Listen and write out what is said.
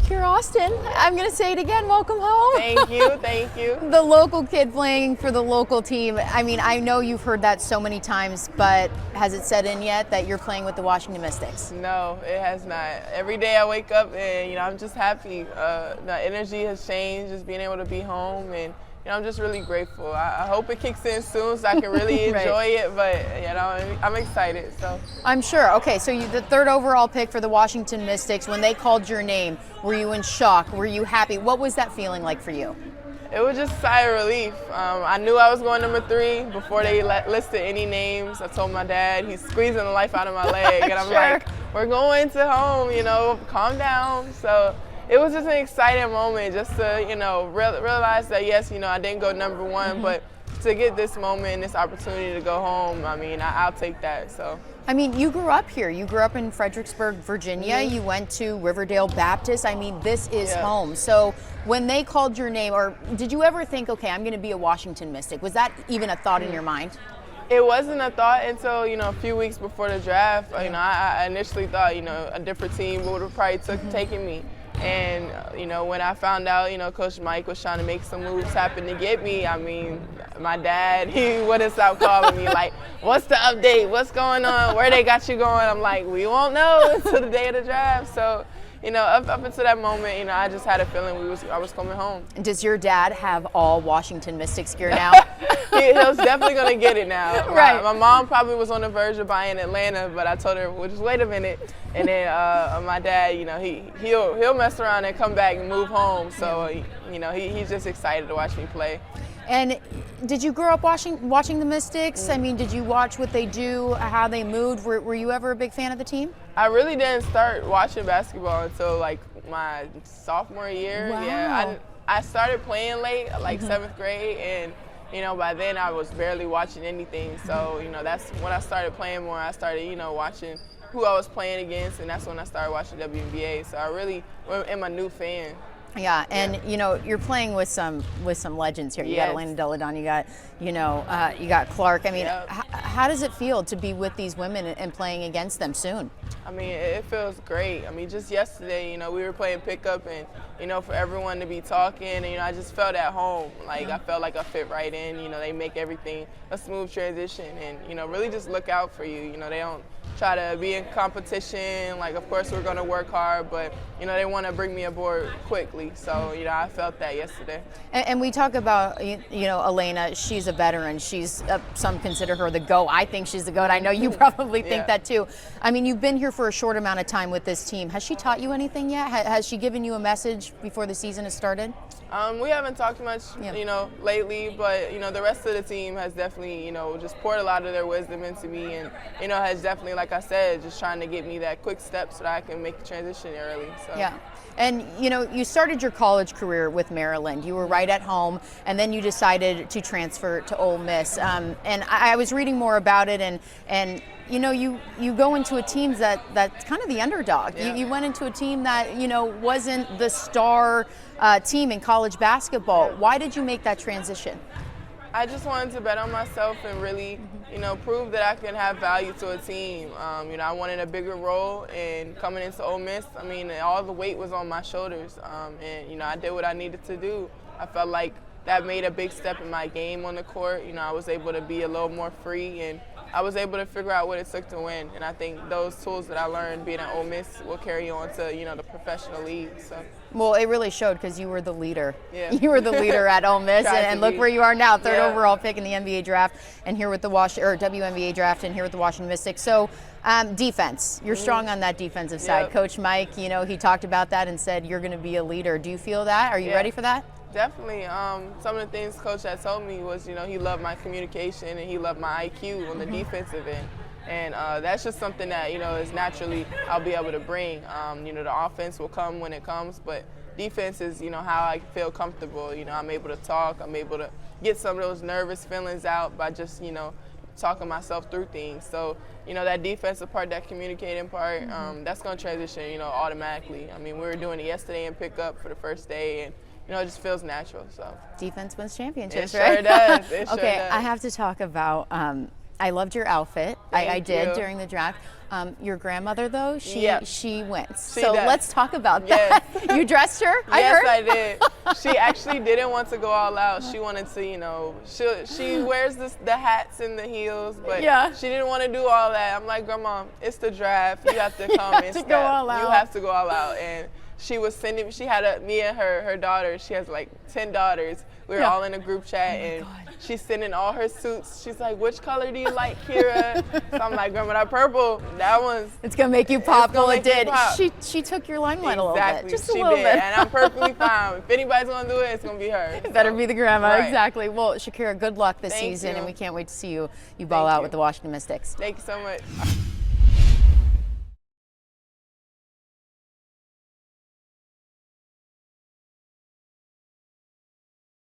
Shakira Austin. I'm going to say it again. Welcome home. Thank you. Thank you. The local kid playing for the local team. I mean, I know you've heard that so many times, but has it set in yet that you're playing with the Washington Mystics? No, it has not. Every day I wake up and, I'm just happy. The energy has changed, just being able to be home, and I'm just really grateful. I hope it kicks in soon so I can really Right. enjoy it, but I'm excited. So I'm sure. Okay, so you the third overall pick for the Washington Mystics. When they called your name, were you in shock? Were you happy? What was that feeling like for you? it was just a sigh of relief. I knew I was going number 3 before they listed any names. I told my dad, he's squeezing the life out of my leg, and I'm Sure. like, we're going to home, calm down. So it was just an exciting moment just to, realize that, yes, I didn't go number 1, but to get this moment and this opportunity to go home, I'll take that. So. I mean, you grew up here. You grew up in Fredericksburg, Virginia. You went to Riverdale Baptist. I mean, this is home. So when they called your name, or did you ever think, okay, I'm going to be a Washington Mystic? Was that even a thought in your mind? It wasn't a thought until, a few weeks before the draft. I initially thought, a different team would have probably taken me. And, when I found out, Coach Mike was trying to make some moves happen to get me, my dad, he wouldn't stop calling me like, what's the update? What's going on? Where they got you going? I'm like, we won't know until the day of the draft. So, up until that moment, I just had a feeling I was coming home. Does your dad have all Washington Mystics gear now? He was definitely going to get it now. Right. My mom probably was on the verge of buying Atlanta, but I told her, well, just wait a minute. And then my dad, he'll mess around and come back and move home. So, he's just excited to watch me play. And did you grow up watching the Mystics? I mean, did you watch what they do, how they moved? Were you ever a big fan of the team? I really didn't start watching basketball until like my sophomore year. Wow. Yeah, I started playing late, like 7th grade, and by then I was barely watching anything. So that's when I started playing more. I started watching who I was playing against, and that's when I started watching WNBA. So I really am a new fan. Yeah, and you're playing with some legends here. You got Elena, Delle, you got Clark. I mean, how does it feel to be with these women and playing against them soon? It feels great. Just yesterday, we were playing pickup, and for everyone to be talking, and I just felt at home. Like I felt like I fit right in. They make everything a smooth transition, and really just look out for you. They don't try to be in competition. Like, of course, we're going to work hard, but, they want to bring me aboard quickly. So, I felt that yesterday. And we talk about, Elena, she's a veteran. She's, some consider her the GOAT. I think she's the GOAT. I know you probably think that too. You've been here for a short amount of time with this team. Has she taught you anything yet? Has she given you a message before the season has started? We haven't talked much, lately, but, the rest of the team has definitely, just poured a lot of their wisdom into me, and, has definitely, like I said, just trying to get me that quick step so that I can make the transition early. So. Yeah. And, you started your college career with Maryland. You were right at home, and then you decided to transfer to Ole Miss. And I was reading more about it, and you go into a team that's kind of the underdog. Yeah. You went into a team that, wasn't the star team in college basketball. Why did you make that transition? I just wanted to bet on myself and really, prove that I can have value to a team. I wanted a bigger role, and coming into Ole Miss, all the weight was on my shoulders, and I did what I needed to do. I felt like that made a big step in my game on the court. I was able to be a little more free, and I was able to figure out what it took to win. And I think those tools that I learned being at Ole Miss will carry on to, the professional league. So. Well, it really showed because you were the leader. Yeah. You were the leader at Ole Miss, and look where you are now, third overall pick in the NBA draft, and here with the WNBA draft, and here with the Washington Mystics. So, defense, you're strong on that defensive side. Coach Mike, he talked about that and said you're going to be a leader. Do you feel that? Are you ready for that? Definitely. Some of the things Coach had told me was, he loved my communication and he loved my IQ on the defensive end. And that's just something that, is naturally I'll be able to bring. The offense will come when it comes, but defense is, how I feel comfortable. I'm able to talk. I'm able to get some of those nervous feelings out by just, talking myself through things. So, that defensive part, that communicating part, that's going to transition, automatically. We were doing it yesterday in pickup for the first day, and it just feels natural. So defense wins championships, it right? Sure does. It okay, sure does. I have to talk about I loved your outfit. I did during the draft. Your grandmother, though, she wins. So let's talk about that. You dressed her? Yes, I did. She actually didn't want to go all out. She wanted to, you know, she wears the hats and the heels, but she didn't want to do all that. I'm like, Grandma, it's the draft. You have to come and step. Go all out. You have to go all out. And she was sending. She had me and her daughter. She has like 10 daughters. We were all in a group chat, and she's sending all her suits. She's like, "Which color do you like, Kira?" So I'm like, "Grandma, that purple. That one's. It's gonna make you pop." Well, it did. She took your limelight a little bit, just a little bit. And I'm perfectly fine. If anybody's gonna do it, it's gonna be her. It better be the grandma, exactly. Well, Shakira, good luck this season, and we can't wait to see you ball out with the Washington Mystics. Thank you so much.